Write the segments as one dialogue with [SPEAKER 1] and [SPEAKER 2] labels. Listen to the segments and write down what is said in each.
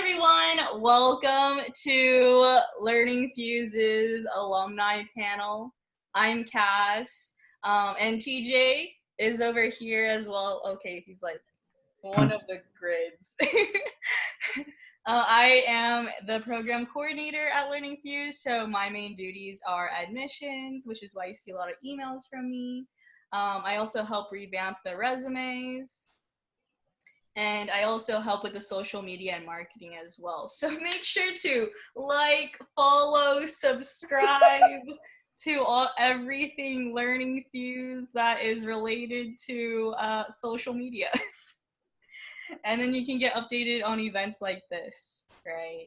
[SPEAKER 1] everyone. Welcome to LearningFuze's Alumni Panel. I'm Cass, and TJ is over here as well. Okay, he's like one of the grids. I am the program coordinator at LearningFuze, so my main duties are admissions, which is why you see a lot of emails from me. I also help revamp the resumes. And I also help with the social media and marketing as well. So make sure to like, follow, subscribe to everything LearningFuze that is related to social media. And then you can get updated on events like this, right?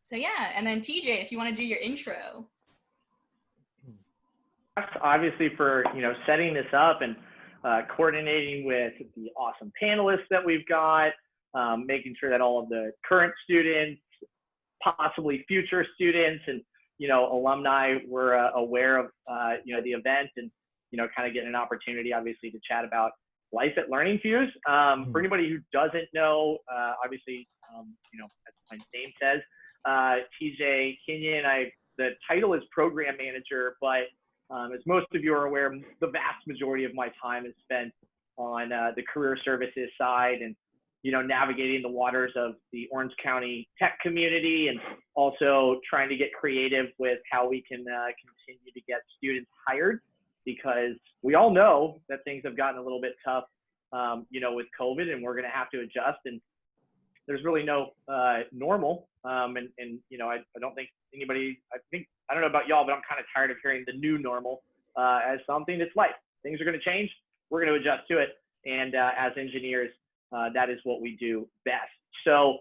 [SPEAKER 1] So yeah, and then TJ, if you want to do your intro.
[SPEAKER 2] Obviously for, setting this up and coordinating with the awesome panelists that we've got, making sure that all of the current students, possibly future students, and alumni were aware of the event, and kind of getting an opportunity, obviously, to chat about life at LearningFuze. For anybody who doesn't know, obviously, as my name says, TJ Kenyon. The title is program manager, but as most of you are aware, the vast majority of my time is spent on the career services side and, navigating the waters of the Orange County tech community, and also trying to get creative with how we can continue to get students hired, because we all know that things have gotten a little bit tough, with COVID, and we're going to have to adjust. And there's really no normal. I don't think anybody, I don't know about y'all, but I'm kind of tired of hearing the new normal as something. It's life. Things are going to change. We're going to adjust to it. And as engineers, that is what we do best. So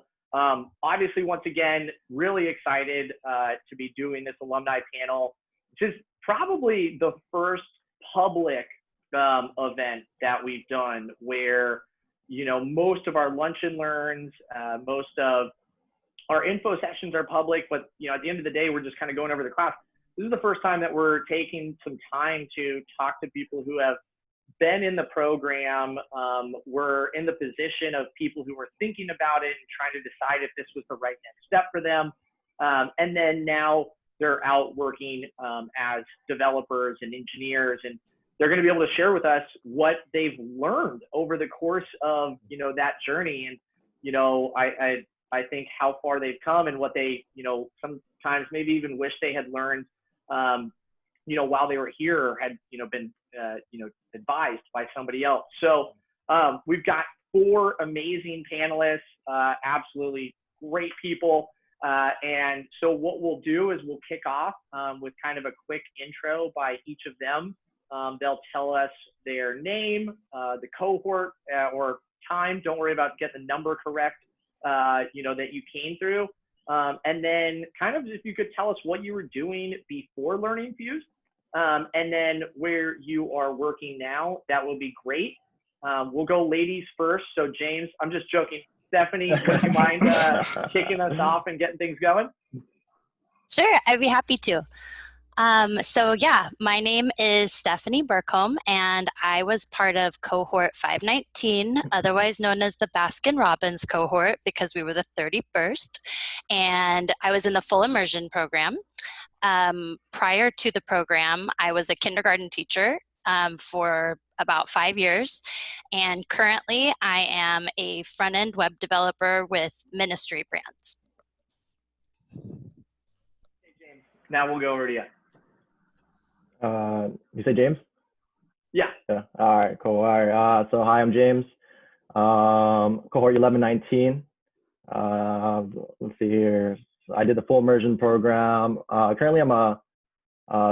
[SPEAKER 2] obviously, once again, really excited to be doing this alumni panel, which is probably the first public event that we've done where, most of our lunch and learns, most of our info sessions are public, but at the end of the day, we're just kind of going over the class. This is the first time that we're taking some time to talk to people who have been in the program, were in the position of people who were thinking about it and trying to decide if this was the right next step for them. And then now they're out working as developers and engineers, and they're going to be able to share with us what they've learned over the course of, that journey. And, I think how far they've come and what they, sometimes maybe even wish they had learned, while they were here, or had, been, advised by somebody else. So we've got 4 amazing panelists, absolutely great people. And so what we'll do is we'll kick off with kind of a quick intro by each of them. They'll tell us their name, the cohort or time. Don't worry about getting the number correct, that you came through. And then kind of if you could tell us what you were doing before LearningFuze, and then where you are working now, that would be great. We'll go ladies first. So James, I'm just joking. Stephanie, would you mind kicking us off and getting things going?
[SPEAKER 3] Sure, I'd be happy to. So yeah, my name is Stephanie Burkholm, and I was part of cohort 519, otherwise known as the Baskin-Robbins cohort, because we were the 31st, and I was in the full immersion program. Prior to the program, I was a kindergarten teacher for about 5 years, and currently I am a front-end web developer with Ministry Brands.
[SPEAKER 2] Hey, James. Now we'll go over to you.
[SPEAKER 4] You say James?
[SPEAKER 2] Yeah.
[SPEAKER 4] All right, cool. All right. So hi, I'm James. Cohort 1119. Let's see here. I did the full immersion program. Currently, I'm a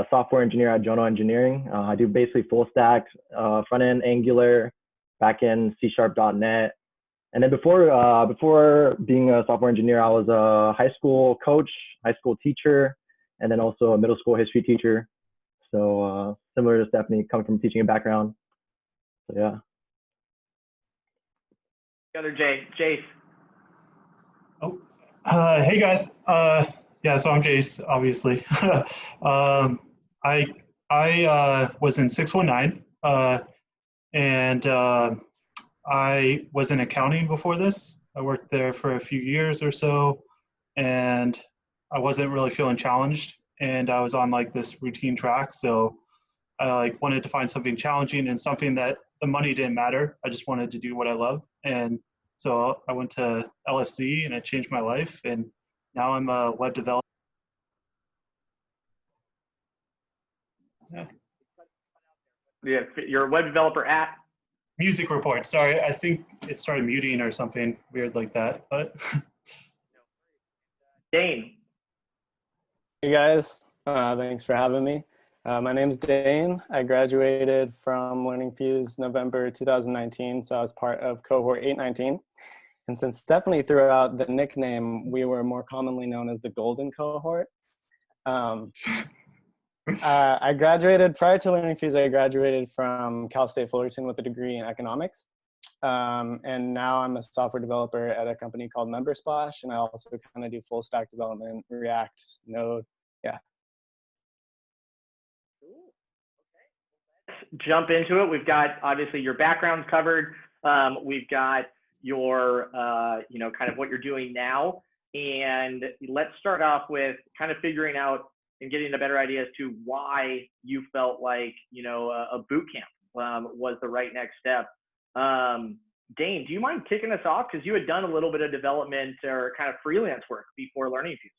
[SPEAKER 4] software engineer at Jono Engineering. I do basically full stack, front end Angular, back end C#.NET. And then before being a software engineer, I was a high school coach, high school teacher, and then also a middle school history teacher. So similar to Stephanie, coming from a teaching background. So yeah.
[SPEAKER 2] The other Jace.
[SPEAKER 5] Oh, hey guys. Yeah, so I'm Jace, obviously. I was in 619, and I was in accounting before this. I worked there for a few years or so, and I wasn't really feeling challenged, and I was on like this routine track. So I like wanted to find something challenging and something that the money didn't matter. I just wanted to do what I love. And so I went to LFC and it changed my life. And now I'm a web developer.
[SPEAKER 2] Yeah, you're a web developer at
[SPEAKER 5] Music Report. Sorry, I think it started muting or something weird like that. But
[SPEAKER 2] Dane.
[SPEAKER 6] Hey guys, thanks for having me. My name is Dane. I graduated from LearningFuze November 2019, so I was part of cohort 819. And since Stephanie threw out the nickname, we were more commonly known as the Golden Cohort. I graduated, prior to LearningFuze, I graduated from Cal State Fullerton with a degree in economics. And now I'm a software developer at a company called MemberSplash, and I also kind of do full stack development, React, Node, yeah.
[SPEAKER 2] Jump into it. We've got obviously your background's covered. We've got your, kind of what you're doing now. And let's start off with kind of figuring out and getting a better idea as to why you felt like, a boot camp was the right next step. Dane, do you mind kicking us off? Because you had done a little bit of development or kind of freelance work before LearningFuze.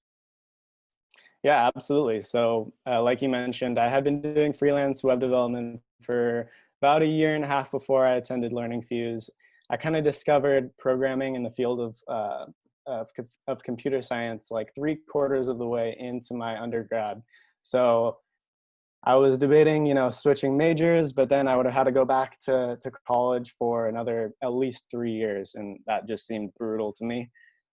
[SPEAKER 6] Yeah, absolutely. So like you mentioned, I had been doing freelance web development for about 1.5 years before I attended LearningFuze. I kind of discovered programming in the field of computer science like 3/4 of the way into my undergrad. So I was debating, switching majors, but then I would have had to go back to college for another at least 3 years, and that just seemed brutal to me.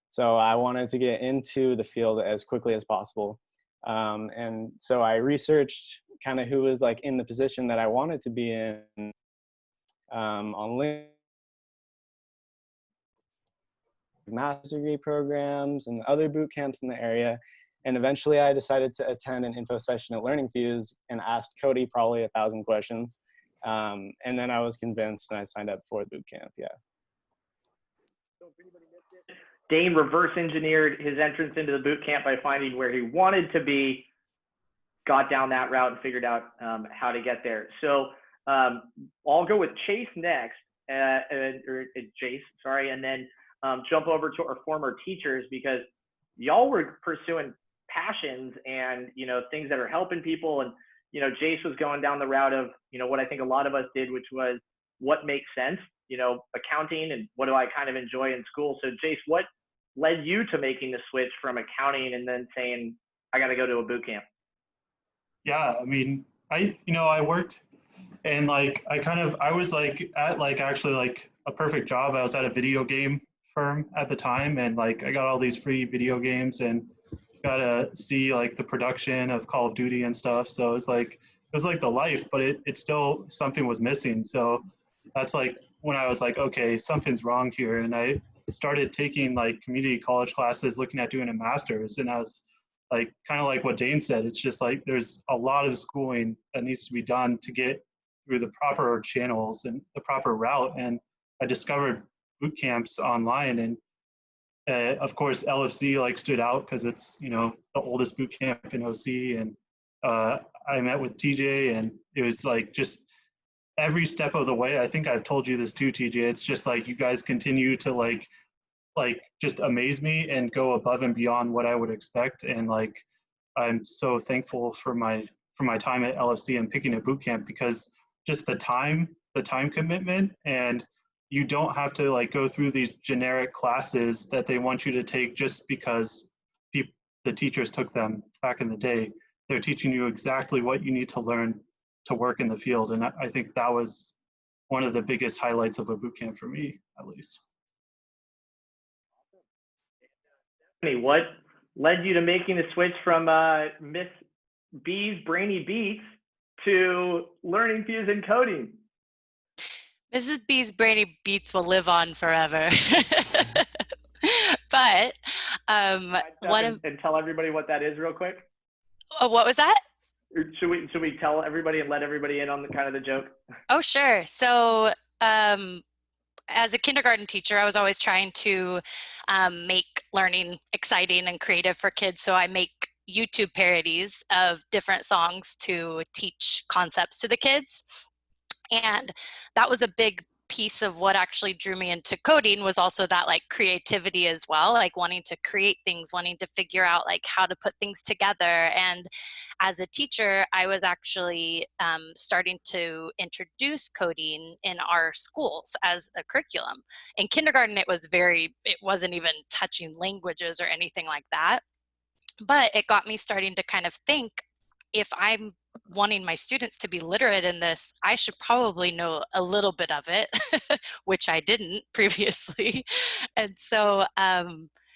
[SPEAKER 6] So I wanted to get into the field as quickly as possible. And so I researched kind of who was like in the position that I wanted to be in on LinkedIn, master's degree programs and other boot camps in the area. And eventually I decided to attend an info session at LearningFuze and asked Cody probably 1,000 questions. And then I was convinced and I signed up for the boot camp, yeah.
[SPEAKER 2] Dane reverse engineered his entrance into the boot camp by finding where he wanted to be, got down that route and figured out how to get there. So I'll go with Chase next, or Jace, sorry, and then jump over to our former teachers, because y'all were pursuing passions and, things that are helping people. And, Jace was going down the route of, what I think a lot of us did, which was what makes sense, accounting and what do I kind of enjoy in school. So Jace, what led you to making the switch from accounting and then saying, I got to go to a boot camp?
[SPEAKER 5] yeah, I mean, I worked and like, I was like at like actually like a perfect job. I was at a video game firm at the time, and like I got all these free video games and got to see like the production of Call of Duty and stuff. So it was like the life, but it still, something was missing. So that's like when I was like, okay, something's wrong here. And I started taking like community college classes, looking at doing a master's. And I was like, kind of like what Dane said, it's just like there's a lot of schooling that needs to be done to get through the proper channels and the proper route. And I discovered boot camps online, and of course LFC like stood out because it's the oldest boot camp in OC. And I met with TJ, and it was like just every step of the way. I think I've told you this too, TJ. It's just like you guys continue to like just amaze me and go above and beyond what I would expect. And like I'm so thankful for my time at LFC and picking a boot camp, because just the time commitment, and you don't have to like go through these generic classes that they want you to take just because the teachers took them back in the day. They're teaching you exactly what you need to learn to work in the field. And I think that was one of the biggest highlights of a boot camp for me, at least.
[SPEAKER 2] What led you to making the switch from Miss B's Brainy Beats to LearningFuze and coding?
[SPEAKER 3] Mrs. B's Brainy Beats will live on forever. But
[SPEAKER 2] and tell everybody what that is real quick.
[SPEAKER 3] Oh, what was that?
[SPEAKER 2] Should we tell everybody and let everybody in on the kind of the joke?
[SPEAKER 3] Oh, sure. So as a kindergarten teacher, I was always trying to make learning exciting and creative for kids. So I make YouTube parodies of different songs to teach concepts to the kids. And that was a big piece of what actually drew me into coding, was also that like creativity as well, like wanting to create things, wanting to figure out like how to put things together. And as a teacher, I was actually starting to introduce coding in our schools as a curriculum. In kindergarten, it wasn't even touching languages or anything like that. But it got me starting to kind of think, if I'm wanting my students to be literate in this, I should probably know a little bit of it, which I didn't previously. And so,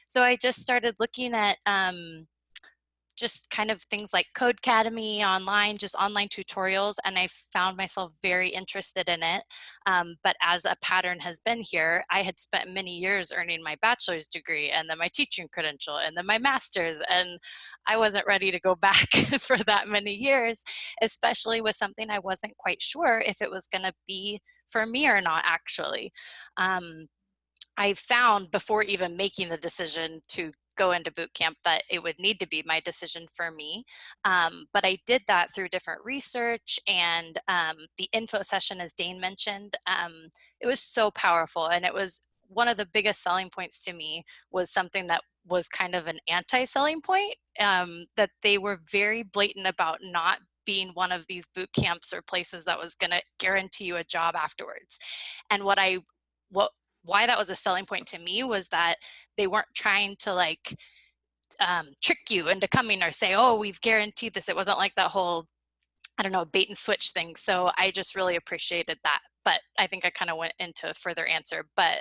[SPEAKER 3] so I just started looking at just kind of things like Codecademy online, just online tutorials, and I found myself very interested in it. But as a pattern has been here, I had spent many years earning my bachelor's degree and then my teaching credential and then my master's, and I wasn't ready to go back for that many years, especially with something I wasn't quite sure if it was gonna be for me or not, actually. I found before even making the decision to go into boot camp that it would need to be my decision for me. But I did that through different research, and the info session, as Dane mentioned, it was so powerful. And it was one of the biggest selling points to me, was something that was kind of an anti-selling point, that they were very blatant about not being one of these boot camps or places that was going to guarantee you a job afterwards. And why that was a selling point to me was that they weren't trying to like trick you into coming or say, oh, we've guaranteed this. It wasn't like that whole, I don't know, bait and switch thing. So I just really appreciated that. But I think I kind of went into a further answer, but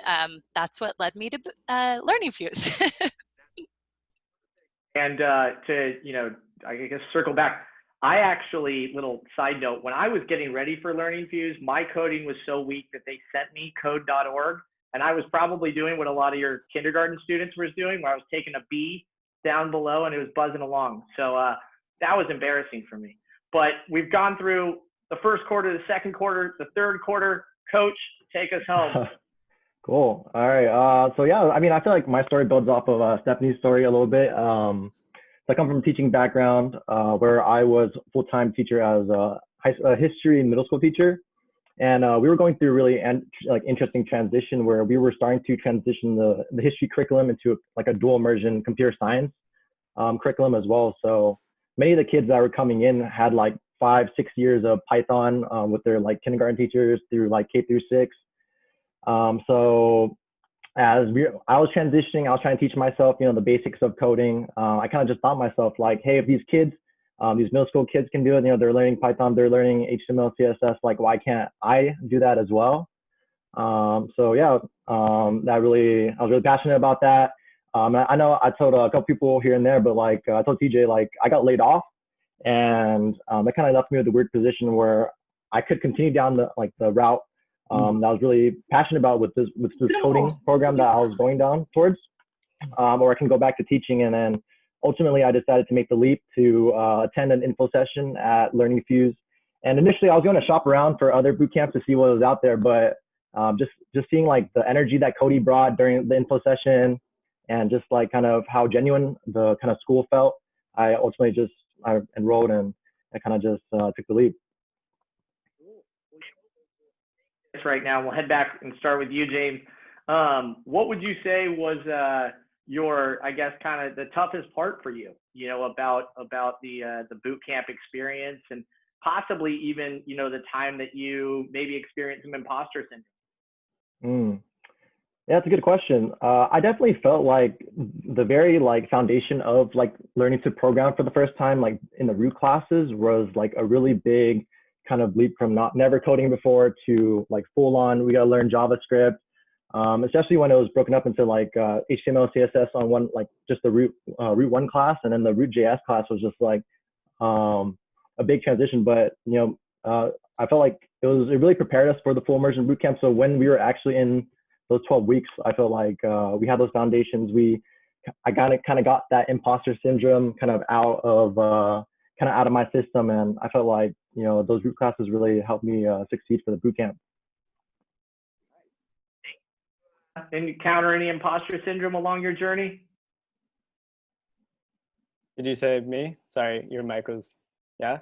[SPEAKER 3] that's what led me to LearningFuze.
[SPEAKER 2] And to, I guess circle back, I actually, little side note, when I was getting ready for LearningFuze, my coding was so weak that they sent me code.org. And I was probably doing what a lot of your kindergarten students was doing, where I was taking a B down below and it was buzzing along. So that was embarrassing for me. But we've gone through the first quarter, the second quarter, the third quarter. Coach, take us home.
[SPEAKER 4] Cool. All right. So yeah, I mean, I feel like my story builds off of Stephanie's story a little bit. So I come from a teaching background where I was a full-time teacher as a history middle school teacher. And we were going through a really interesting transition where we were starting to transition the history curriculum into a dual immersion computer science curriculum as well. So many of the kids that were coming in had like 5-6 years of Python with their like kindergarten teachers through like K through 6. So I was transitioning, I was trying to teach myself, the basics of coding. I kind of just thought myself like, hey, if these kids, these middle school kids can do it, they're learning Python, they're learning HTML, CSS, like why can't I do that as well? So yeah, I was really passionate about that. I know I told a couple people here and there, but like I told TJ, like I got laid off, and that kind of left me with a weird position where I could continue down the route that I was really passionate about with this coding program that I was going down towards, or I can go back to teaching. And then ultimately I decided to make the leap to attend an info session at LearningFuze. And initially I was going to shop around for other boot camps to see what was out there, but just seeing like the energy that Cody brought during the info session, and just like kind of how genuine the kind of school felt, I ultimately I enrolled, and I kind of just took the leap.
[SPEAKER 2] Right now, we'll head back and start with you, James. What would you say was your, I guess, kind of the toughest part for you, about the boot camp experience, and possibly even, the time that you maybe experienced some imposter syndrome?
[SPEAKER 4] Yeah, that's a good question. I definitely felt like the very foundation of learning to program for the first time, in the root classes, was a really big kind of leap from never coding before to full on, we got to learn JavaScript, especially when it was broken up into HTML, CSS on one, just the root one class, and then the root JS class was just a big transition. But I felt like it really prepared us for the full immersion bootcamp. So when we were actually in those 12 weeks, I felt like we had those foundations. I kind of got that imposter syndrome kind of out of my system, and I felt like those root classes really helped me succeed for the bootcamp.
[SPEAKER 2] encounter any imposter syndrome along your journey?
[SPEAKER 6] Did you say me? Sorry, your mic was, yeah?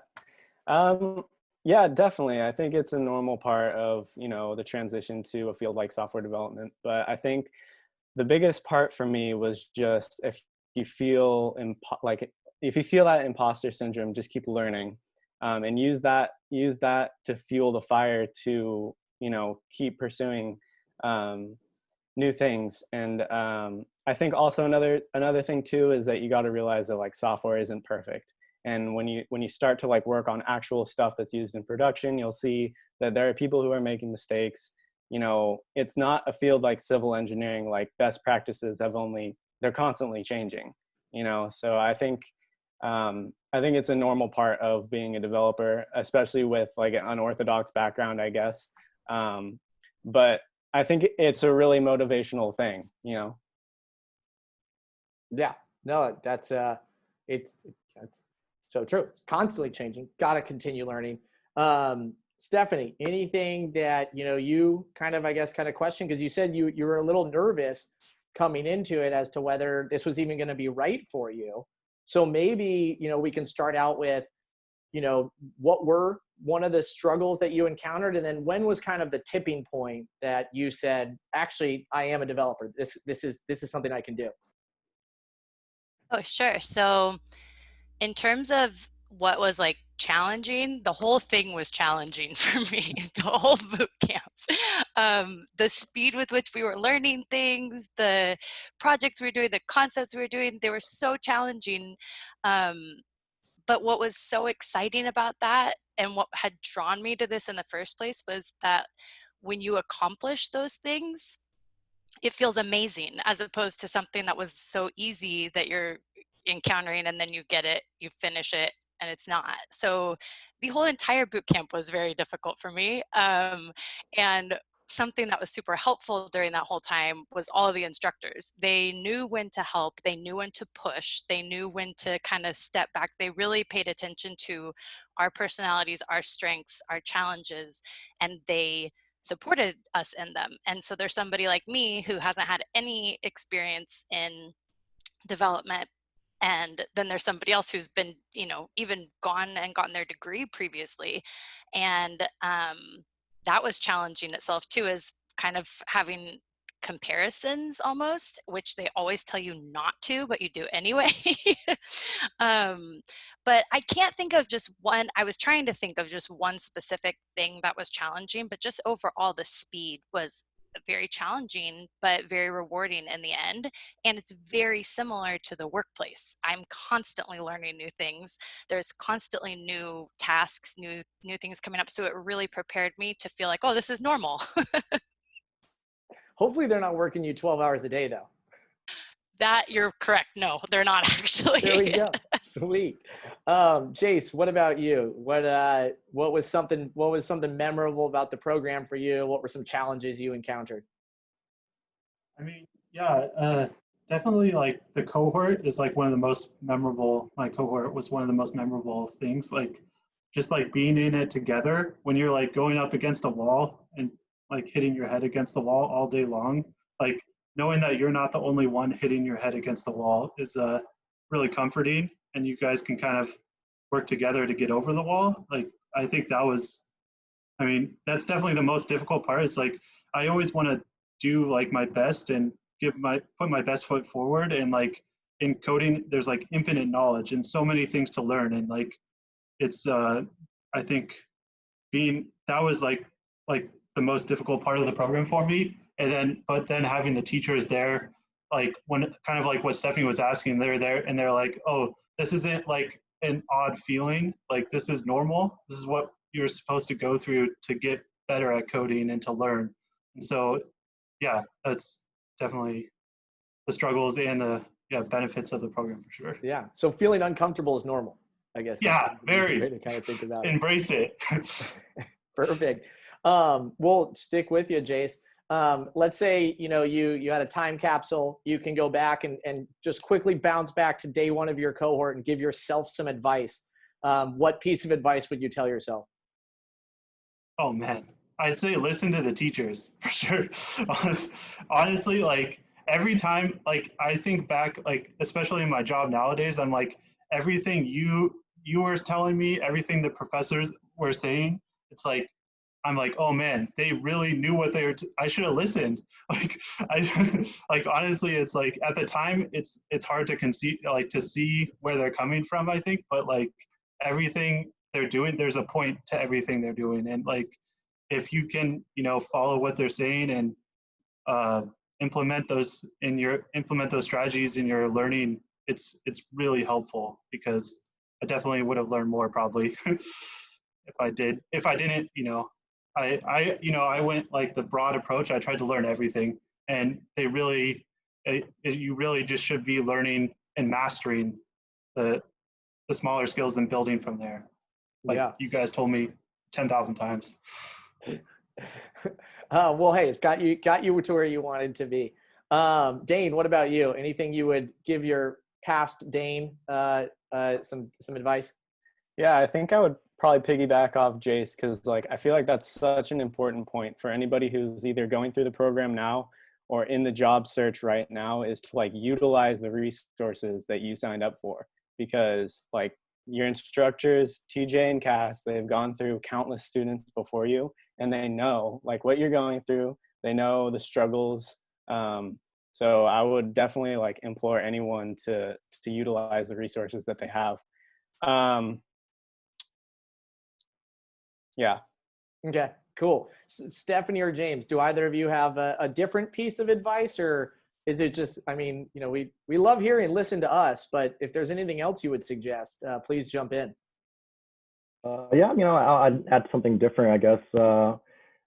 [SPEAKER 6] Yeah, definitely. I think it's a normal part of, the transition to a field like software development. But I think the biggest part for me was just if you feel if you feel that imposter syndrome, just keep learning, and use that to fuel the fire to, keep pursuing new things. And I think also another thing too is that you got to realize that like software isn't perfect. And when you start to like work on actual stuff that's used in production, you'll see that there are people who are making mistakes. It's not a field like civil engineering, like best practices they're constantly changing, so I think it's a normal part of being a developer, especially with like an unorthodox background, I guess. But I think it's a really motivational thing,
[SPEAKER 7] Yeah, no, that's so true. It's constantly changing. Got to continue learning. Stephanie, anything that, you kind of question, because you said you were a little nervous coming into it as to whether this was even going to be right for you. So maybe, we can start out with, what were one of the struggles that you encountered, and then when was kind of the tipping point that you said, actually, I am a developer. This is something I can do.
[SPEAKER 3] Oh, sure. So in terms of what was like challenging, the whole thing was challenging for me, the whole boot camp. The speed with which we were learning things, the projects we were doing, the concepts we were doing, they were so challenging. But what was so exciting about that and what had drawn me to this in the first place was that when you accomplish those things, it feels amazing, as opposed to something that was so easy that you're encountering and then you get it, you finish it, and it's not. So the whole entire boot camp was very difficult for me. And something that was super helpful during that whole time was all of the instructors. They knew when to help, they knew when to push, they knew when to kind of step back. They really paid attention to our personalities, our strengths, our challenges, and they supported us in them. And so there's somebody like me who hasn't had any experience in development, and then there's somebody else who's been, even gone and gotten their degree previously. And that was challenging itself too, is kind of having comparisons almost, which they always tell you not to, but you do anyway. But I can't think of just one. I was trying to think of just one specific thing that was challenging, but just overall the speed was very challenging, but very rewarding in the end. And it's very similar to the workplace. I'm constantly learning new things. There's constantly new tasks, new things coming up. So it really prepared me to feel like, oh, this is normal.
[SPEAKER 7] Hopefully they're not working you 12 hours a day though.
[SPEAKER 3] That you're correct. No, they're not actually.
[SPEAKER 7] There we go. Sweet. Jace, what about you? What was something memorable about the program for you? What were some challenges you encountered?
[SPEAKER 5] I mean, yeah, definitely like the cohort is like one of the most memorable. My cohort was one of the most memorable things. Like just like being in it together when you're like going up against a wall and like hitting your head against the wall all day long, like knowing that you're not the only one hitting your head against the wall is really comforting, and you guys can kind of work together to get over the wall. Like I think that's definitely the most difficult part. Is like I always want to do like my best and put my best foot forward, and like in coding there's like infinite knowledge and so many things to learn, and like it's I think that was like the most difficult part of the program for me. And then having the teachers there, like when kind of like what Stephanie was asking, they're there and they're like, oh, this isn't like an odd feeling, like this is normal, this is what you're supposed to go through to get better at coding and to learn. And so yeah, that's definitely the struggles and the benefits of the program for sure.
[SPEAKER 7] Yeah, so feeling uncomfortable is normal, I guess.
[SPEAKER 5] Yeah, very.
[SPEAKER 7] Way to kind of think about it.
[SPEAKER 5] Embrace it.
[SPEAKER 7] Perfect. We'll stick with you, Jace. Let's say, you had a time capsule, you can go back and just quickly bounce back to day one of your cohort and give yourself some advice. What piece of advice would you tell yourself?
[SPEAKER 5] Oh man. I'd say listen to the teachers for sure. Honestly, like every time, like I think back, like especially in my job nowadays, I'm like everything you were telling me, everything the professors were saying, it's like I'm like, oh man, they really knew what they were. I should have listened. Like I like honestly, it's like at the time, it's hard to conceive, like to see where they're coming from. I think, but like everything they're doing, there's a point to everything they're doing, and like if you can, follow what they're saying and uh, implement those strategies in your learning, it's really helpful because I definitely would have learned more probably if I didn't, I went like the broad approach. I tried to learn everything, and you really just should be learning and mastering the smaller skills and building from there. Like you guys told me 10,000 times.
[SPEAKER 7] Well, hey, it's got you to where you wanted to be. Dane, what about you? Anything you would give your past Dane some advice?
[SPEAKER 6] Yeah, I think I would probably piggyback off Jace because like I feel like that's such an important point for anybody who's either going through the program now or in the job search right now, is to like utilize the resources that you signed up for, because like your instructors, TJ and Cass, they've gone through countless students before you, and they know like what you're going through. They know the struggles. So I would definitely like implore anyone to utilize the resources that they have. Yeah.
[SPEAKER 7] Okay, cool. Stephanie or James, do either of you have a different piece of advice, or is it just, I mean, we love hearing listen to us, but if there's anything else you would suggest, please jump in.
[SPEAKER 4] Yeah, I'd add something different, I guess.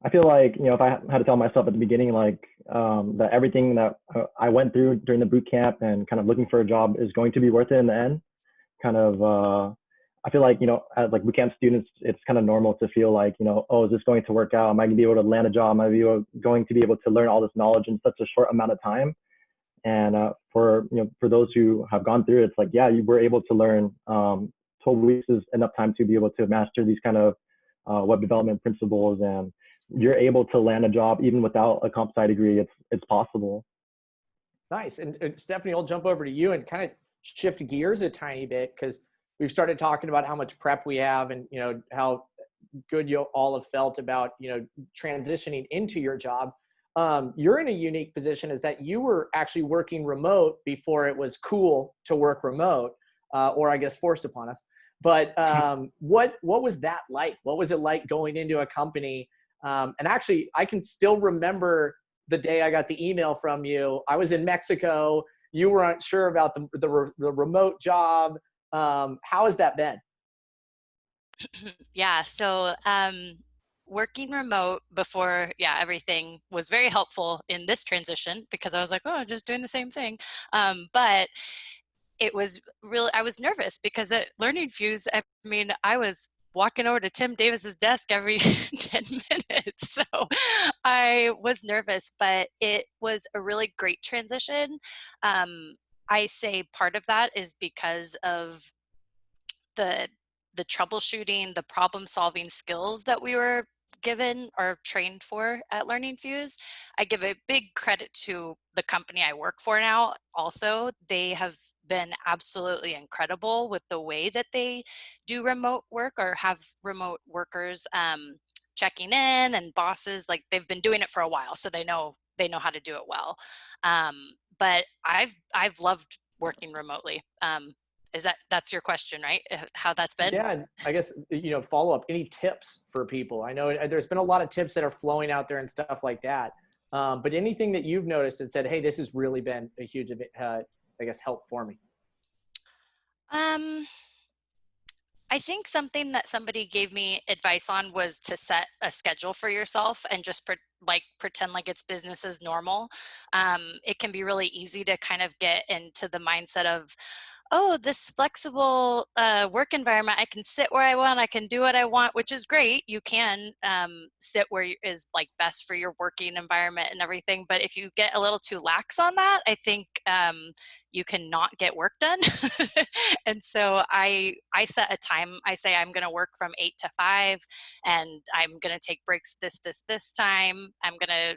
[SPEAKER 4] I feel like, if I had to tell myself at the beginning, like that everything that I went through during the boot camp and kind of looking for a job is going to be worth it in the end. Kind of, I feel like, as like bootcamp students, it's kind of normal to feel like, oh, is this going to work out? Am I going to be able to land a job? Am I going to be able to learn all this knowledge in such a short amount of time? And for those who have gone through it, it's like, yeah, you were able to learn 12 weeks is enough time to be able to master these kind of web development principles, and you're able to land a job even without a comp sci degree. It's possible.
[SPEAKER 7] Nice. And Stephanie, I'll jump over to you and kind of shift gears a tiny bit, because we've started talking about how much prep we have and, how good you all have felt about, transitioning into your job. You're in a unique position is that you were actually working remote before it was cool to work remote, or I guess forced upon us. But what was that like? What was it like going into a company? And actually, I can still remember the day I got the email from you. I was in Mexico. You were unsure about the remote job. How has that been?
[SPEAKER 3] Yeah, so working remote before, everything was very helpful in this transition because I was like, oh, I'm just doing the same thing. But it was really, I was nervous because at LearningFuze, I mean, I was walking over to Tim Davis's desk every 10 minutes. So I was nervous, but it was a really great transition. I say part of that is because of the troubleshooting, the problem solving skills that we were given or trained for at LearningFuze. I give a big credit to the company I work for now. Also, they have been absolutely incredible with the way that they do remote work or have remote workers checking in, and bosses, like they've been doing it for a while, so they know how to do it well. But I've loved working remotely. That's your question, right? How that's been?
[SPEAKER 7] Yeah, I guess, follow up, any tips for people? I know there's been a lot of tips that are flowing out there and stuff like that. But anything that you've noticed and said, hey, this has really been a huge, I guess, help for me?
[SPEAKER 3] I think something that somebody gave me advice on was to set a schedule for yourself and just pretend like it's business as normal. It can be really easy to kind of get into the mindset of, oh, this flexible work environment, I can sit where I want, I can do what I want, which is great. You can sit where is like best for your working environment and everything. But if you get a little too lax on that, I think you cannot get work done. And so I set a time. I say I'm going to work from 8 to 5, and I'm going to take breaks this time. I'm going to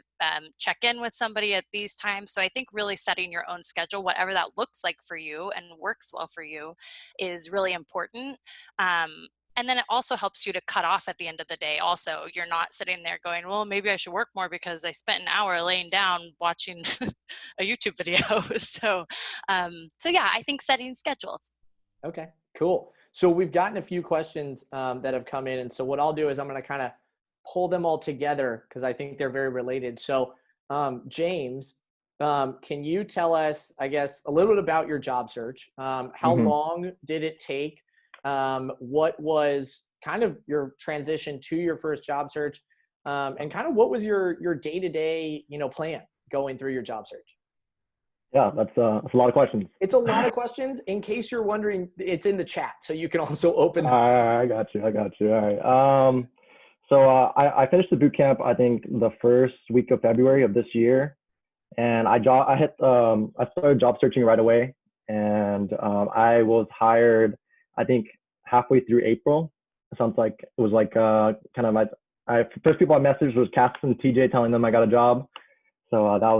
[SPEAKER 3] check in with somebody at these times. So I think really setting your own schedule, whatever that looks like for you and works well for you, is really important. And then it also helps you to cut off at the end of the day. Also, you're not sitting there going, well, maybe I should work more because I spent an hour laying down watching a YouTube video. So yeah, I think setting schedules.
[SPEAKER 7] Okay, cool. So we've gotten a few questions that have come in. And so what I'll do is I'm going to kind of pull them all together because I think they're very related. So James, can you tell us, I guess, a little bit about your job search? How long did it take? What was kind of your transition to your first job search? And kind of what was your day-to-day, plan going through your job search?
[SPEAKER 4] Yeah, that's a lot of questions.
[SPEAKER 7] It's a lot of questions. In case you're wondering, it's in the chat, so you can also open.
[SPEAKER 4] I got you. All right. So I finished the boot camp, I think, the first week of February of this year, and I started job searching right away, and I was hired, I think, halfway through April. It sounds like it was like kind of first people I messaged was Cass and TJ telling them I got a job. So that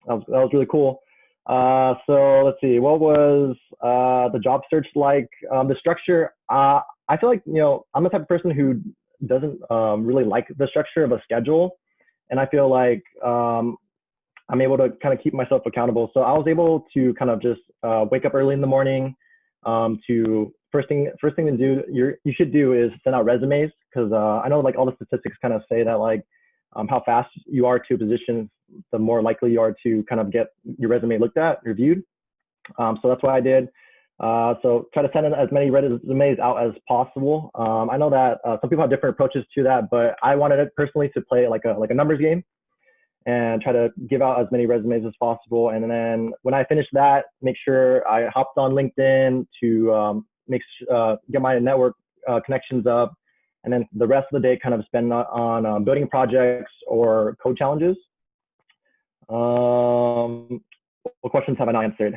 [SPEAKER 4] was really cool. So let's see, what was the job search like? The structure, I feel like, I'm the type of person who doesn't really like the structure of a schedule. And I feel like I'm able to kind of keep myself accountable. So I was able to kind of just wake up early in the morning. To first thing to do, you should do is send out resumes, because I know like all the statistics kind of say that like how fast you are to a position, the more likely you are to kind of get your resume looked at, reviewed. So that's what I did. So try to send as many resumes out as possible. I know that some people have different approaches to that, but I wanted it personally to play like a numbers game and try to give out as many resumes as possible. And then when I finished that, make sure I hopped on LinkedIn to get my network connections up. And then the rest of the day kind of spend on building projects or code challenges. What questions have I not answered?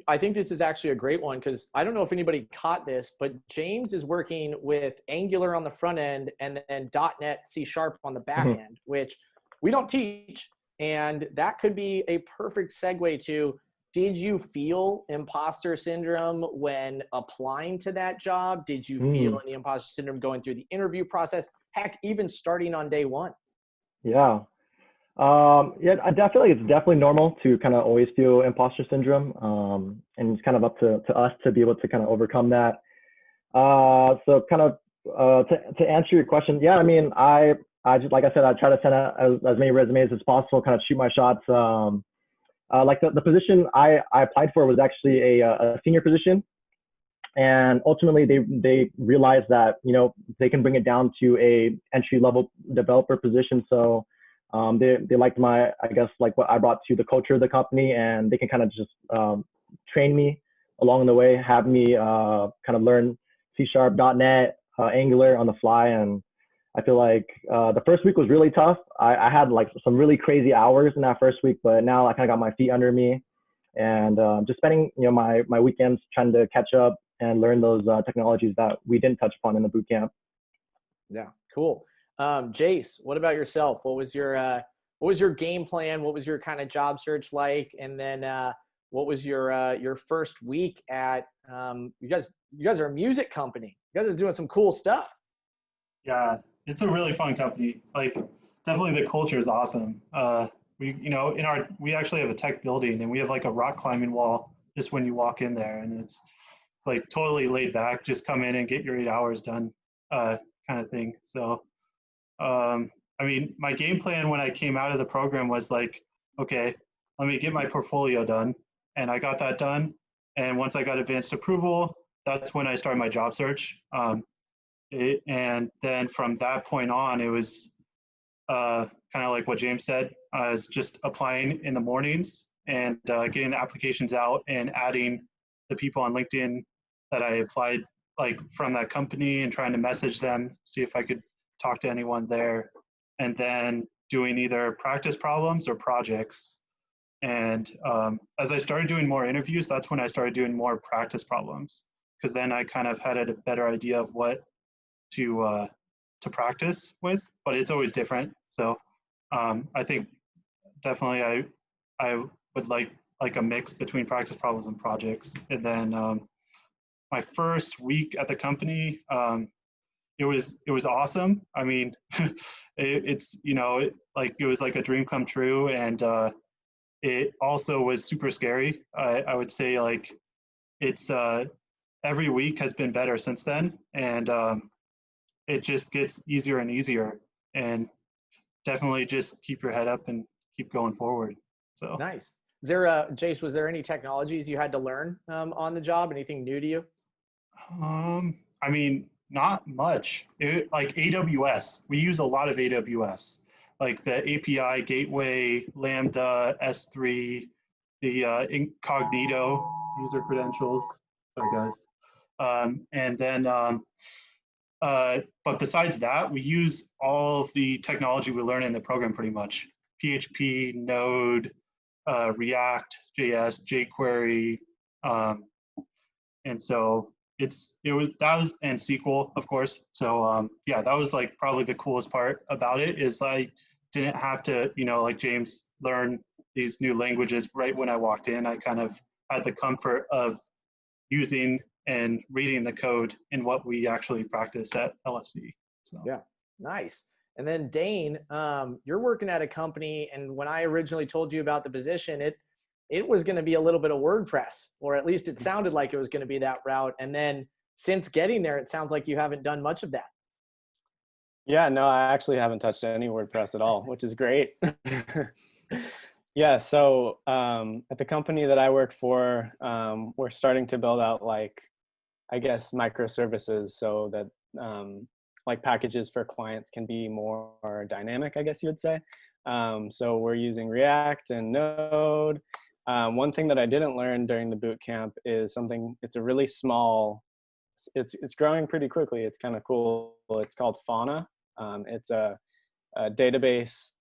[SPEAKER 7] I think this is actually a great one, because I don't know if anybody caught this, but James is working with Angular on the front end and then .NET C# on the back end, which we don't teach. And that could be a perfect segue to, did you feel imposter syndrome when applying to that job? Did you feel any imposter syndrome going through the interview process? Heck, even starting on day one?
[SPEAKER 4] Yeah. I feel like it's definitely normal to kind of always feel imposter syndrome. And it's kind of up to us to be able to kind of overcome that. So kind of to answer your question, yeah, I mean, I just, like I said, I try to send out as many resumes as possible, kind of shoot my shots. Like the position I applied for was actually a senior position. And ultimately they realized that, they can bring it down to a entry-level developer position. So they liked I guess, like what I brought to the culture of the company, and they can kind of just train me along the way, have me kind of learn C#, .NET, Angular on the fly. And I feel like the first week was really tough. I had like some really crazy hours in that first week, but now I kind of got my feet under me, and just spending my weekends trying to catch up and learn those technologies that we didn't touch upon in the boot camp.
[SPEAKER 7] Yeah, cool. Jace, what about yourself? What was your game plan? What was your kind of job search like? And then what was your first week at? You guys are a music company. You guys are doing some cool stuff.
[SPEAKER 5] Yeah, it's a really fun company. Like, definitely the culture is awesome. We actually have a tech building, and we have like a rock climbing wall just when you walk in there, and it's like totally laid back. Just come in and get your 8 hours done, kind of thing. So, I mean, my game plan when I came out of the program was like, okay, let me get my portfolio done, and I got that done. And once I got advanced approval, that's when I started my job search. And then from that point on, it was kind of like what James said. I was just applying in the mornings and getting the applications out and adding the people on LinkedIn that I applied like from that company, and trying to message them, see if I could talk to anyone there, and then doing either practice problems or projects. And as I started doing more interviews, that's when I started doing more practice problems, because then I kind of had a better idea of what to practice with, but it's always different. So I think definitely I would like a mix between practice problems and projects. And then my first week at the company, it was awesome. I mean, it's it was like a dream come true, and it also was super scary. I would say like it's every week has been better since then, and it just gets easier and easier. And definitely just keep your head up and keep going forward. So
[SPEAKER 7] nice. Is there Jace, was there any technologies you had to learn on the job? Anything new to you?
[SPEAKER 5] I mean, not much. Like AWS, we use a lot of AWS, like the API gateway, Lambda, S3, the incognito user credentials. Sorry, guys. And then, but besides that, we use all of the technology we learn in the program pretty much. PHP, Node, React, JS, jQuery, and so and SQL, of course. So yeah, that was like probably the coolest part about it, is I didn't have to, like James, learn these new languages right when I walked in. I kind of had the comfort of using and reading the code in what we actually practiced at LFC. So
[SPEAKER 7] yeah, nice. And then Dane, you're working at a company, and when I originally told you about the position, it was going to be a little bit of WordPress, or at least it sounded like it was going to be that route. And then since getting there, it sounds like you haven't done much of that.
[SPEAKER 6] Yeah, no, I actually haven't touched any WordPress at all, which is great. Yeah, so at the company that I work for, we're starting to build out microservices, so that like packages for clients can be more dynamic, I guess you would say. So we're using React and Node. One thing that I didn't learn during the boot camp is it's a really small, it's growing pretty quickly. It's kind of cool. It's called Fauna. It's a database.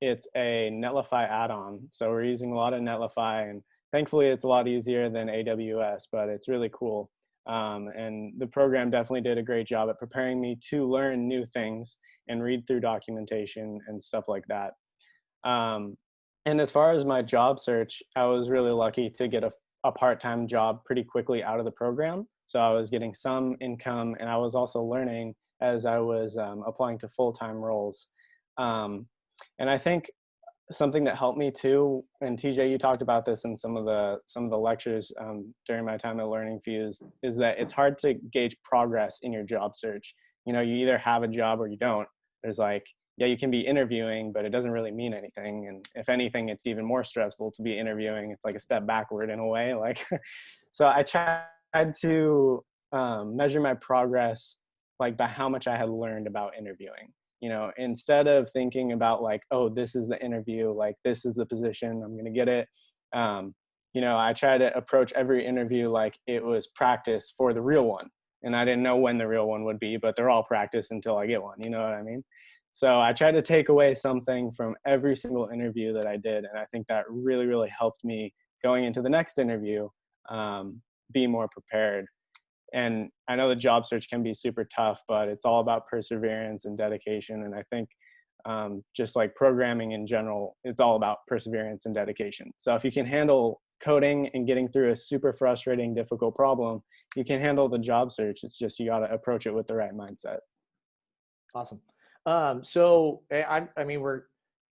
[SPEAKER 6] It's a Netlify add-on. So we're using a lot of Netlify, and thankfully it's a lot easier than AWS, but it's really cool. And the program definitely did a great job at preparing me to learn new things and read through documentation and stuff like that. And as far as my job search, I was really lucky to get a part-time job pretty quickly out of the program. So I was getting some income, and I was also learning as I was applying to full-time roles. And I think something that helped me too, and TJ, you talked about this in some of the lectures during my time at LearningFuze, is that it's hard to gauge progress in your job search. You either have a job or you don't. There's yeah, you can be interviewing, but it doesn't really mean anything. And if anything, it's even more stressful to be interviewing. It's like a step backward in a way. So I tried to measure my progress by how much I had learned about interviewing. Instead of thinking about oh, this is the interview, this is the position, I'm going to get it. I try to approach every interview like it was practice for the real one. And I didn't know when the real one would be, but they're all practice until I get one. You know what I mean? So I tried to take away something from every single interview that I did. And I think that really, really helped me going into the next interview, be more prepared. And I know the job search can be super tough, but it's all about perseverance and dedication. And I think just like programming in general, it's all about perseverance and dedication. So if you can handle coding and getting through a super frustrating, difficult problem, you can handle the job search. It's just you got to approach it with the right mindset.
[SPEAKER 7] Awesome. So I mean, we're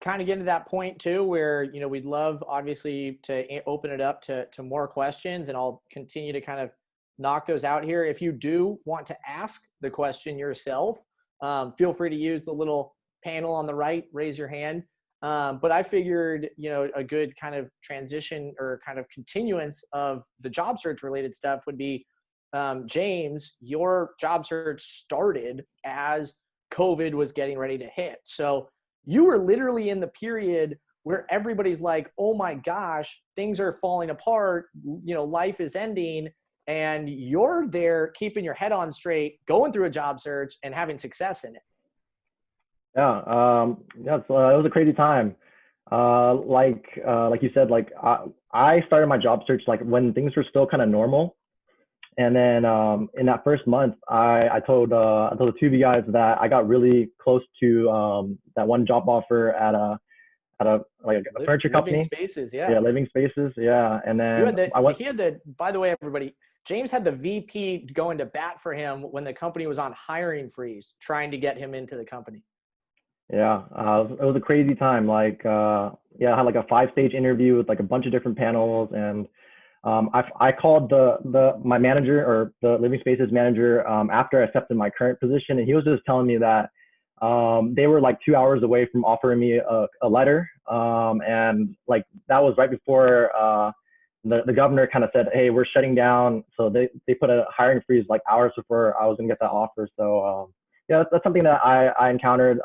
[SPEAKER 7] kind of getting to that point too, where we'd love obviously to open it up to more questions, and I'll continue to kind of knock those out here. If you do want to ask the question yourself, feel free to use the little panel on the right, raise your hand. But I figured, a good kind of transition or kind of continuance of the job search related stuff would be, James, your job search started as COVID was getting ready to hit. So you were literally in the period where everybody's like, oh my gosh, things are falling apart, life is ending. And you're there keeping your head on straight, going through a job search and having success in it.
[SPEAKER 4] Yeah, it was a crazy time. Like you said, like I started my job search like when things were still kind of normal. And then in that first month, I told the two of you guys that I got really close to that one job offer at a like a furniture
[SPEAKER 7] Living
[SPEAKER 4] company.
[SPEAKER 7] Spaces,
[SPEAKER 4] Yeah, Living Spaces. Yeah, and
[SPEAKER 7] You
[SPEAKER 4] then
[SPEAKER 7] had
[SPEAKER 4] I went.
[SPEAKER 7] he had the, by the way, everybody, James had the VP going to bat for him when the company was on hiring freeze, trying to get him into the company.
[SPEAKER 4] Yeah, it was a crazy time. Like, yeah, I had like a 5-stage interview with like a bunch of different panels, and I called my manager or the Living Spaces manager after I accepted my current position, and he was just telling me that they were like 2 hours away from offering me a letter, and like that was right before the governor kind of said, "Hey, we're shutting down." So they put a hiring freeze like hours before I was gonna get that offer. So yeah, that's something that I encountered,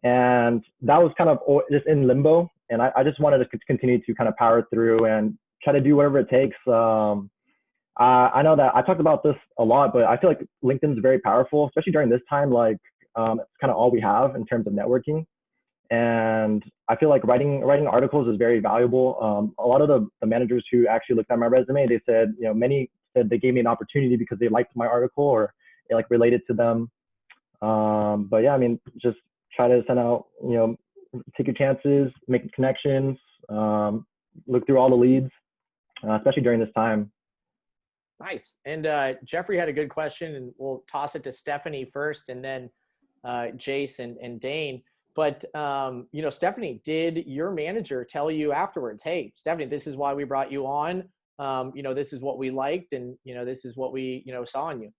[SPEAKER 4] and that was kind of just in limbo. And I just wanted to continue to kind of power through and try to do whatever it takes. I know that I talked about this a lot, but I feel like LinkedIn is very powerful, especially during this time. Like it's kind of all we have in terms of networking. And I feel like writing articles is very valuable. A lot of the managers who actually looked at my resume, they said, you know, many said they gave me an opportunity because they liked my article or it like related to them. But yeah, I mean, just try to send out, you know, take your chances, make connections, look through all the leads, especially during this time.
[SPEAKER 7] Nice. And Jeffrey had a good question, and we'll toss it to Stephanie first, and then Jace and Dane. But, you know, Stephanie, did your manager tell you afterwards, hey, Stephanie, this is why we brought you on. You know, this is what we liked, and, you know, this is what we, you know, saw in you.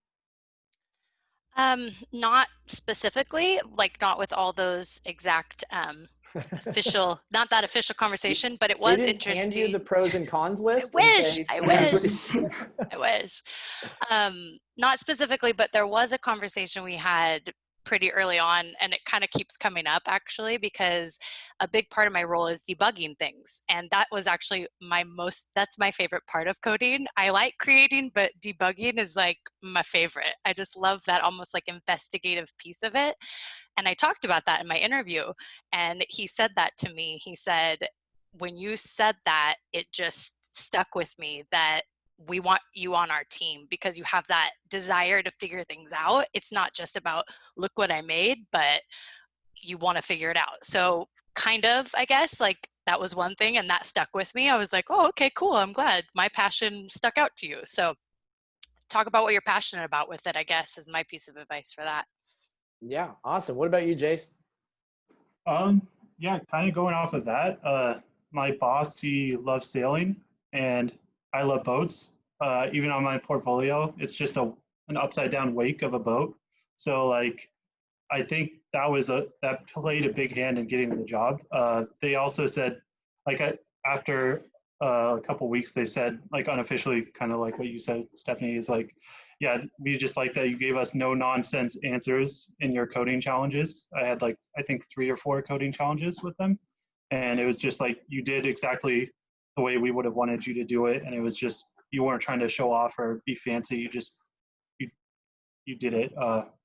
[SPEAKER 3] Not specifically, like not with all those exact official, not that official conversation, but it was
[SPEAKER 7] they didn't
[SPEAKER 3] interesting.
[SPEAKER 7] hand you the pros and cons list.
[SPEAKER 3] I wish. Not specifically, but there was a conversation we had pretty early on, and it kind of keeps coming up actually, because a big part of my role is debugging things. And that was actually that's my favorite part of coding. I like creating, but debugging is like my favorite. I just love that almost like investigative piece of it. And I talked about that in my interview, and he said that to me. He said, when you said that, it just stuck with me that we want you on our team because you have that desire to figure things out. It's not just about, look what I made, but you want to figure it out. So kind of, I guess, like that was one thing, and that stuck with me. I was like, oh, okay, cool. I'm glad my passion stuck out to you. So talk about what you're passionate about with it, I guess, is my piece of advice for that.
[SPEAKER 7] Yeah, awesome. What about you, Jace?
[SPEAKER 5] Yeah, kind of going off of that. My boss, he loves sailing, and I love boats. Even on my portfolio, it's just an upside down wake of a boat. So like, I think that played a big hand in getting the job. They also said, like, after a couple weeks, they said, like, unofficially, kind of like what you said, Stephanie, is like, yeah, we just like that you gave us no nonsense answers in your coding challenges. I had like, I think 3 or 4 coding challenges with them. And it was just like, you did exactly the way we would have wanted you to do it. And it was just, you weren't trying to show off or be fancy. You did it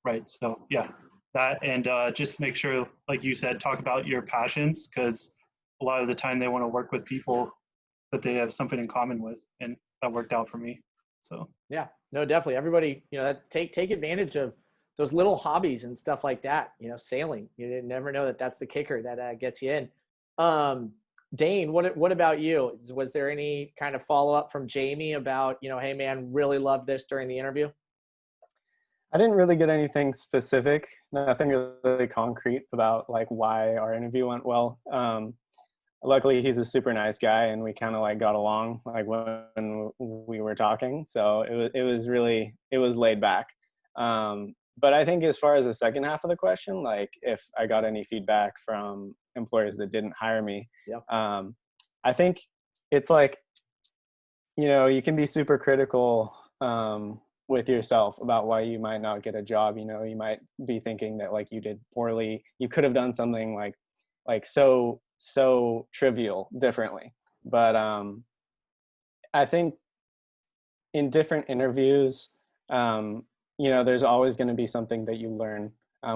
[SPEAKER 5] right. So yeah, that, and just make sure, like you said, talk about your passions, because a lot of the time they want to work with people that they have something in common with, and that worked out for me. So
[SPEAKER 7] yeah, no, definitely. Everybody, you know, take advantage of those little hobbies and stuff like that. You know, sailing. You never know that that's the kicker that gets you in. Dane, what about you? Was there any kind of follow up from Jamie about, you know, hey man, really loved this during the interview?
[SPEAKER 6] I didn't really get anything specific, nothing really concrete about like why our interview went well. Luckily, he's a super nice guy, and we kind of like got along like when we were talking. So it was laid back. But I think as far as the second half of the question, like if I got any feedback from employers that didn't hire me,
[SPEAKER 7] yeah.
[SPEAKER 6] I think it's like, you know, you can be super critical with yourself about why you might not get a job. You know, you might be thinking that like you did poorly. You could have done something like so trivial differently. But I think in different interviews, you know, there's always going to be something that you learn,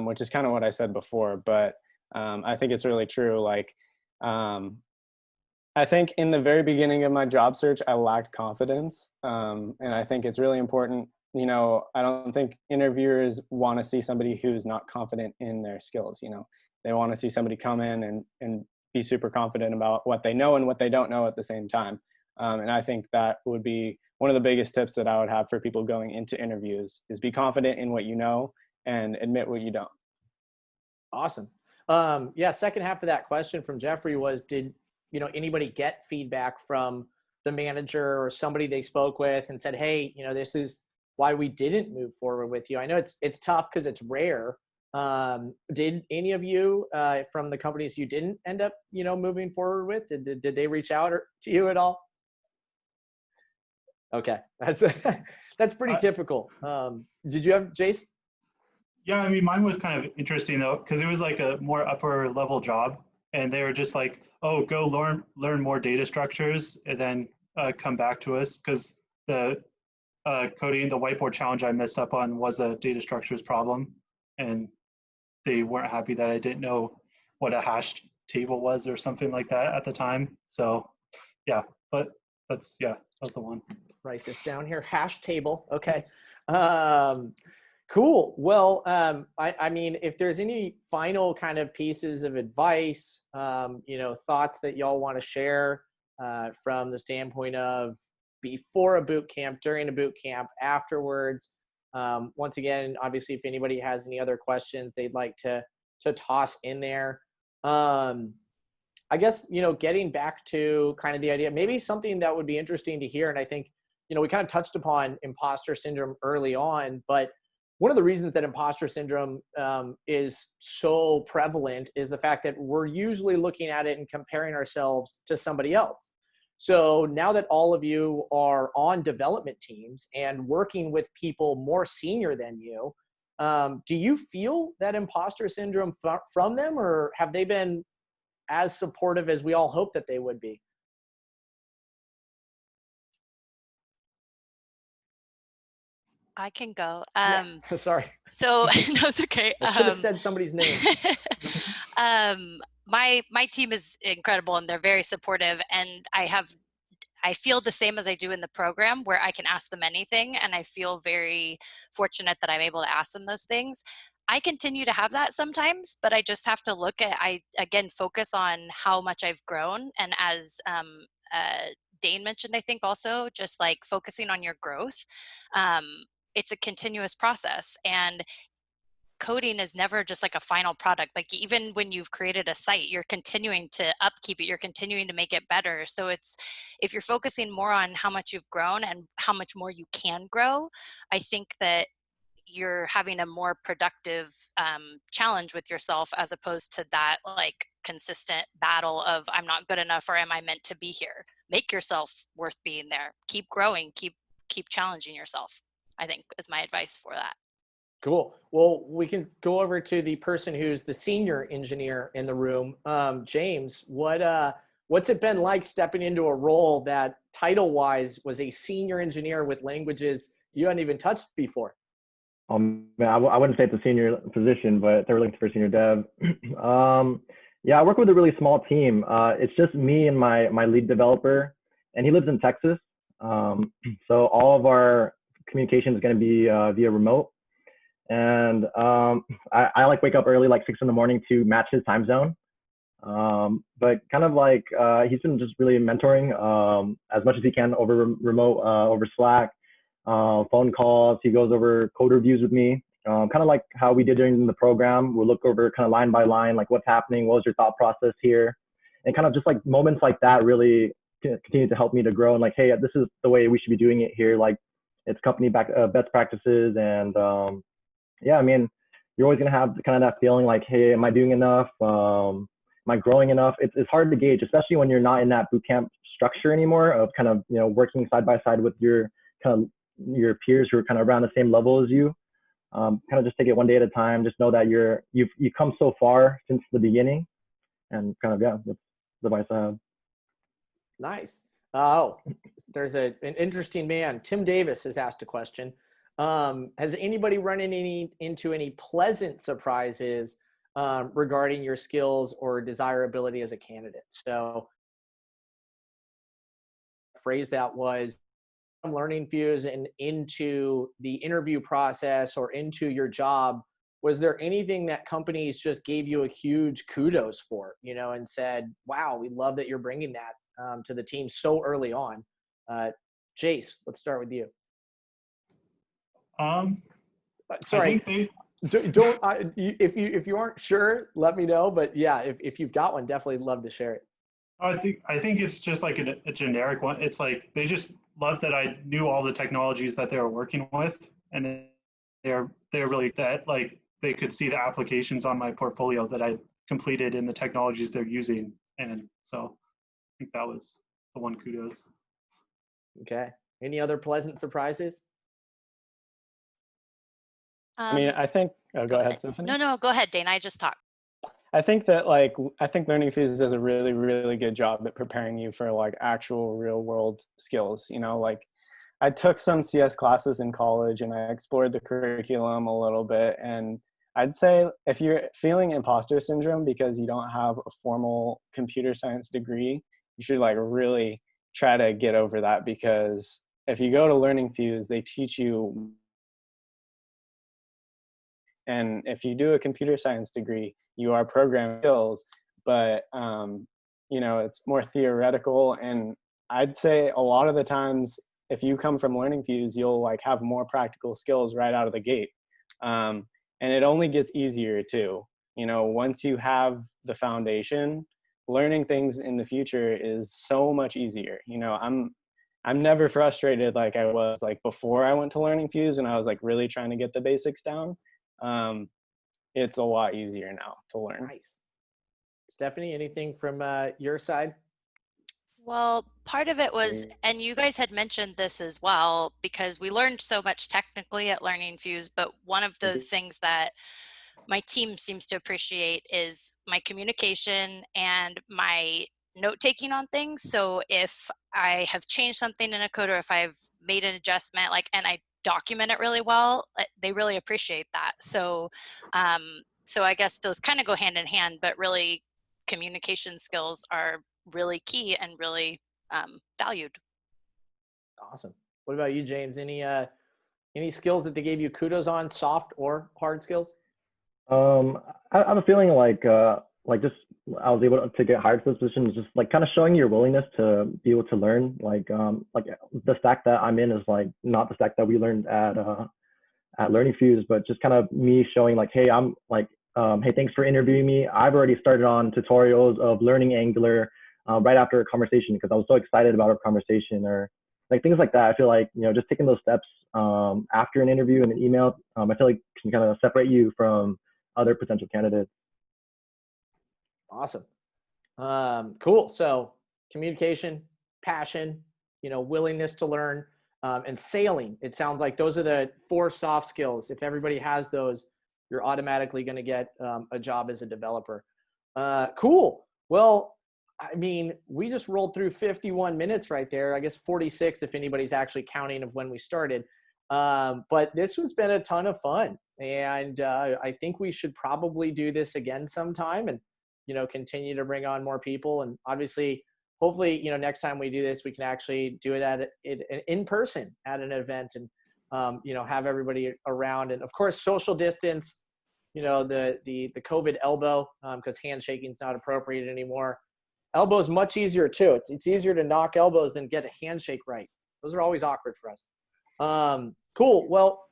[SPEAKER 6] which is kind of what I said before. But I think it's really true. Like I think in the very beginning of my job search, I lacked confidence. And I think it's really important. You know, I don't think interviewers want to see somebody who's not confident in their skills. You know, they want to see somebody come in and be super confident about what they know and what they don't know at the same time. And I think that would be one of the biggest tips that I would have for people going into interviews is be confident in what you know and admit what you don't.
[SPEAKER 7] Awesome. Yeah. Second half of that question from Jeffrey was, did, you know, anybody get feedback from the manager or somebody they spoke with and said, hey, you know, this is why we didn't move forward with you? I know it's tough because it's rare. Did any of you from the companies you didn't end up, you know, moving forward with, did they reach out to you at all? Okay. That's pretty typical. Did you have, Jace?
[SPEAKER 5] Yeah, I mean, mine was kind of interesting though, because it was like a more upper level job, and they were just like, "Oh, go learn more data structures, and then come back to us." Because the coding, the whiteboard challenge I messed up on was a data structures problem, and they weren't happy that I didn't know what a hash table was or something like that at the time. So, yeah, but that's the one.
[SPEAKER 7] Write this down here. Hash table. Okay. Cool. Well, I mean, if there's any final kind of pieces of advice, you know, thoughts that y'all want to share from the standpoint of before a boot camp, during a boot camp, afterwards. Once again, obviously, if anybody has any other questions they'd like to toss in there. I guess, you know, getting back to kind of the idea, maybe something that would be interesting to hear. And I think, you know, we kind of touched upon imposter syndrome early on, but one of the reasons that imposter syndrome is so prevalent is the fact that we're usually looking at it and comparing ourselves to somebody else. So now that all of you are on development teams and working with people more senior than you, do you feel that imposter syndrome from them, or have they been as supportive as we all hope that they would be?
[SPEAKER 3] I can go.
[SPEAKER 7] Sorry.
[SPEAKER 3] So no, it's okay.
[SPEAKER 7] I should have said somebody's name.
[SPEAKER 3] My team is incredible and they're very supportive, and I feel the same as I do in the program where I can ask them anything, and I feel very fortunate that I'm able to ask them those things. I continue to have that sometimes, but I just have to again focus on how much I've grown, and as Dane mentioned, I think also just like focusing on your growth. It's a continuous process, and coding is never just like a final product. Like even when you've created a site, you're continuing to upkeep it, you're continuing to make it better. So if you're focusing more on how much you've grown and how much more you can grow, I think that you're having a more productive challenge with yourself, as opposed to that like consistent battle of I'm not good enough or am I meant to be here. Make yourself worth being there. Keep growing, keep challenging yourself, I think is my advice for that.
[SPEAKER 7] Cool. Well, we can go over to the person who's the senior engineer in the room. James, what's it been like stepping into a role that title-wise was a senior engineer with languages you hadn't even touched before?
[SPEAKER 4] Man, I wouldn't say it's a senior position, but they were looking for senior dev. Yeah, I work with a really small team. It's just me and my lead developer, and he lives in Texas. So all of our communication is going to be via remote. And I like wake up early, like 6 a.m. to match his time zone. But kind of like he's been just really mentoring as much as he can over remote, over Slack, phone calls. He goes over code reviews with me, kind of like how we did during the program. We'll look over kind of line by line, like what's happening, what was your thought process here, and kind of just like moments like that really continue to help me to grow. And like, hey, this is the way we should be doing it here. Like it's company best practices. And yeah, I mean, you're always going to have kind of that feeling like, hey, am I doing enough? Am I growing enough? It's hard to gauge, especially when you're not in that bootcamp structure anymore of kind of, you know, working side by side with your kind of your peers who are kind of around the same level as you. Kind of just take it one day at a time. Just know that you've come so far since the beginning, and kind of, yeah, that's the advice I have.
[SPEAKER 7] Nice. Oh, there's an interesting man. Tim Davis has asked a question. Has anybody run into any pleasant surprises regarding your skills or desirability as a candidate. So phrase that was LearningFuze and into the interview process or into your job, was there anything that companies just gave you a huge kudos for, you know, and said, wow, we love that you're bringing that to the team so early on? Jace, let's start with you. Sorry,
[SPEAKER 5] I think
[SPEAKER 7] if you aren't sure, let me know. But yeah, if you've got one, definitely love to share it.
[SPEAKER 5] I think it's just like a generic one. It's like they just loved that I knew all the technologies that they were working with, and they're really that like they could see the applications on my portfolio that I completed in the technologies they're using, and so I think that was the one kudos.
[SPEAKER 7] Okay. Any other pleasant surprises?
[SPEAKER 6] I mean, I think, go ahead, Stephanie.
[SPEAKER 3] No, go ahead, Dane. I just talked.
[SPEAKER 6] I think that I think LearningFuze does a really, really good job at preparing you for like actual real world skills. You know, like I took some CS classes in college and I explored the curriculum a little bit. And I'd say if you're feeling imposter syndrome because you don't have a formal computer science degree, you should like really try to get over that, because if you go to LearningFuze, they teach you. And if you do a computer science degree, you are programming skills, but you know, it's more theoretical. And I'd say a lot of the times, if you come from LearningFuze, you'll like have more practical skills right out of the gate. And it only gets easier too. You know, once you have the foundation, learning things in the future is so much easier. You know, I'm never frustrated like I was like before I went to LearningFuze and I was like really trying to get the basics down. It's a lot easier now to learn.
[SPEAKER 7] Nice. Stephanie, anything from your side?
[SPEAKER 3] Well, part of it was, and you guys had mentioned this as well, because we learned so much technically at LearningFuze, but one of the things that my team seems to appreciate is my communication and my note-taking on things. So if I have changed something in a code, or if I've made an adjustment, like, and I document it really well, they really appreciate that. So, so I guess those kind of go hand in hand, but really communication skills are really key and really valued.
[SPEAKER 7] Awesome. What about you, James? Any skills that they gave you kudos on, soft or hard skills?
[SPEAKER 4] I have a feeling like just I was able to get hired for this position, just like kind of showing your willingness to be able to learn. Like the stack that I'm in is like not the stack that we learned at LearningFuze, but just kind of me showing like, hey, I'm like, hey, thanks for interviewing me. I've already started on tutorials of learning Angular right after a conversation because I was so excited about our conversation, or like things like that. I feel like, you know, just taking those steps after an interview and an email, I feel like can kind of separate you from other potential candidates.
[SPEAKER 7] Awesome. Cool. So communication, passion, you know, willingness to learn, and sailing. It sounds like those are the 4 soft skills. If everybody has those, you're automatically going to get a job as a developer. Cool. Well, I mean, we just rolled through 51 minutes right there. I guess 46 if anybody's actually counting of when we started. But this has been a ton of fun. And I think we should probably do this again sometime and, you know, continue to bring on more people. And obviously, hopefully, you know, next time we do this, we can actually do it in person at an event and, you know, have everybody around. And of course, social distance, you know, the COVID elbow, because handshaking is not appropriate anymore. Elbow is much easier too. It's easier to knock elbows than get a handshake right. Those are always awkward for us. Cool. Well,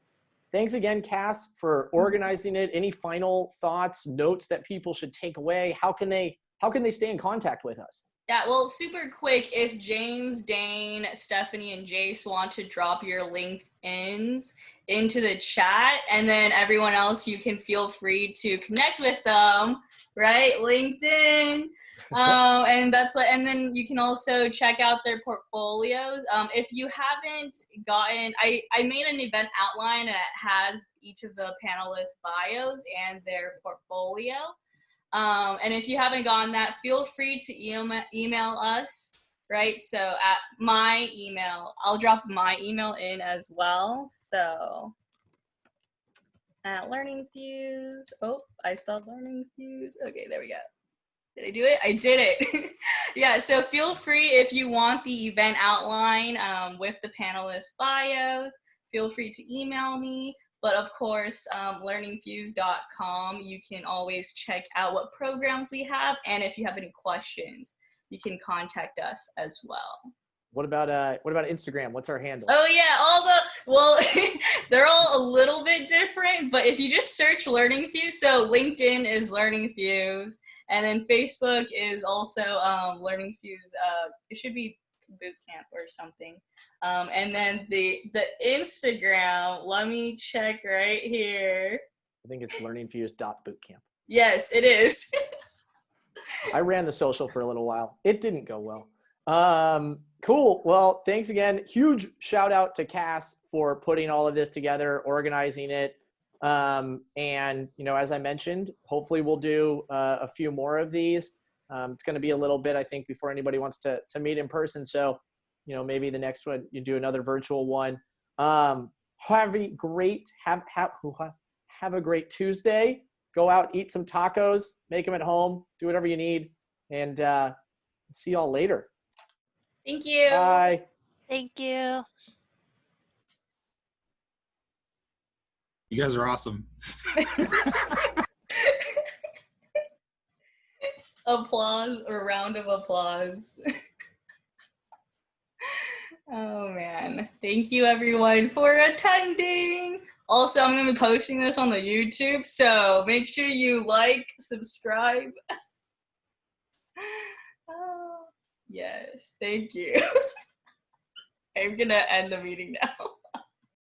[SPEAKER 7] thanks again, Cass, for organizing it. Any final thoughts, notes that people should take away? How can they stay in contact with us?
[SPEAKER 1] Yeah, well, super quick, if James, Dane, Stephanie, and Jace want to drop your LinkedIns into the chat, and then everyone else, you can feel free to connect with them, right? LinkedIn. And then you can also check out their portfolios. If you haven't gotten, I made an event outline and it has each of the panelists' bios and their portfolio. And if you haven't gotten that, feel free to email us, right? So at my email, I'll drop my email in as well. So at LearningFuze. Oh, I spelled LearningFuze. Okay, there we go. Did I do it? I did it. Yeah, so feel free if you want the event outline with the panelist bios, feel free to email me. But of course, learningfuze.com, you can always check out what programs we have. And if you have any questions, you can contact us as well.
[SPEAKER 7] What about Instagram? What's our handle?
[SPEAKER 1] Oh yeah, they're all a little bit different, but if you just search LearningFuze, so LinkedIn is LearningFuze, and then Facebook is also LearningFuze. It should be Bootcamp or something. And then the Instagram, let me check right here.
[SPEAKER 7] I think it's learningfuse.bootcamp.
[SPEAKER 1] Yes, it is.
[SPEAKER 7] I ran the social for a little while. It didn't go well. Cool. Well, thanks again. Huge shout out to Cass for putting all of this together, organizing it. And, you know, as I mentioned, hopefully we'll do a few more of these. It's going to be a little bit, I think, before anybody wants to meet in person. So, you know, maybe the next one, you do another virtual one. Have a great Tuesday. Go out, eat some tacos, make them at home, do whatever you need. And see y'all later.
[SPEAKER 1] Thank you.
[SPEAKER 7] Bye.
[SPEAKER 3] Thank you.
[SPEAKER 8] You guys are awesome.
[SPEAKER 1] Applause, or round of applause. Oh man, thank you everyone for attending. Also, I'm gonna be posting this on the YouTube, so make sure you like, subscribe. Oh, yes, thank you. I'm gonna end the meeting now.